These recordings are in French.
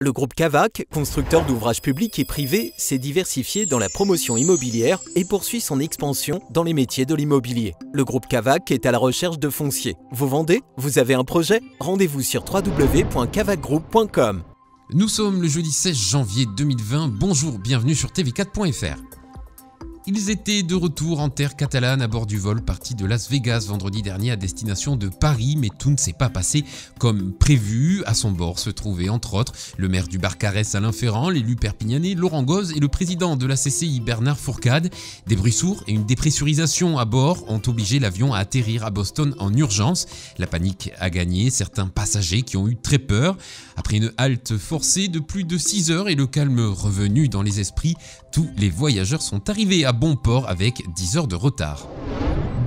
Le groupe Cavac, constructeur d'ouvrages publics et privés, s'est diversifié dans la promotion immobilière et poursuit son expansion dans les métiers de l'immobilier. Le groupe Cavac est à la recherche de foncier. Vous vendez? Vous avez un projet? Rendez-vous sur www.cavacgroup.com. Nous sommes le jeudi 16 janvier 2020. Bonjour, bienvenue sur tv4.fr. Ils étaient de retour en terre catalane à bord du vol parti de Las Vegas vendredi dernier à destination de Paris, mais tout ne s'est pas passé comme prévu. À son bord se trouvaient entre autres le maire du Barcarès Alain Ferrand, l'élu perpignanais Laurent Goz et le président de la CCI Bernard Fourcade. Des bruits sourds et une dépressurisation à bord ont obligé l'avion à atterrir à Boston en urgence. La panique a gagné certains passagers qui ont eu très peur. Après une halte forcée de plus de 6 heures et le calme revenu dans les esprits, tous les voyageurs sont arrivés à bon port avec 10 heures de retard.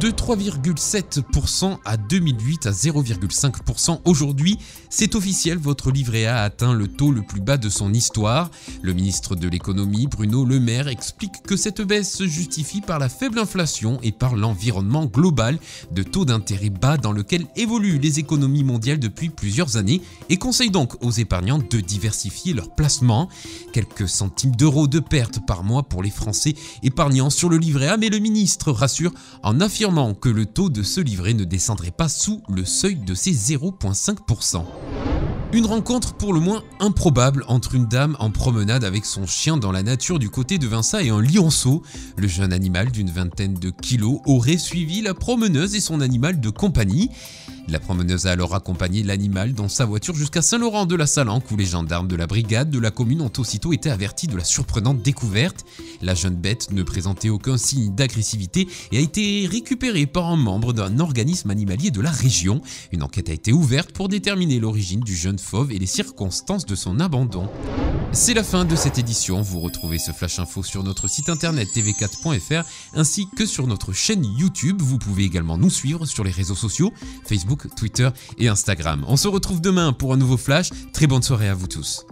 De 3,7% à 2008 à 0,5% aujourd'hui, c'est officiel, votre livret A atteint le taux le plus bas de son histoire. Le ministre de l'économie, Bruno Le Maire, explique que cette baisse se justifie par la faible inflation et par l'environnement global de taux d'intérêt bas dans lequel évoluent les économies mondiales depuis plusieurs années et conseille donc aux épargnants de diversifier leurs placements. Quelques centimes d'euros de pertes par mois pour les Français épargnants sur le livret A, mais le ministre rassure en affirmant que le taux de ce livret ne descendrait pas sous le seuil de ses 0,5%. Une rencontre pour le moins improbable entre une dame en promenade avec son chien dans la nature du côté de Vinça et un lionceau. Le jeune animal d'une vingtaine de kilos aurait suivi la promeneuse et son animal de compagnie. La promeneuse a alors accompagné l'animal dans sa voiture jusqu'à Saint-Laurent-de-la-Salanque où les gendarmes de la brigade de la commune ont aussitôt été avertis de la surprenante découverte. La jeune bête ne présentait aucun signe d'agressivité et a été récupérée par un membre d'un organisme animalier de la région. Une enquête a été ouverte pour déterminer l'origine du jeune fauve et les circonstances de son abandon. C'est la fin de cette édition. Vous retrouvez ce flash info sur notre site internet tv4.fr ainsi que sur notre chaîne YouTube. Vous pouvez également nous suivre sur les réseaux sociaux, Facebook, Twitter et Instagram. On se retrouve demain pour un nouveau flash. Très bonne soirée à vous tous.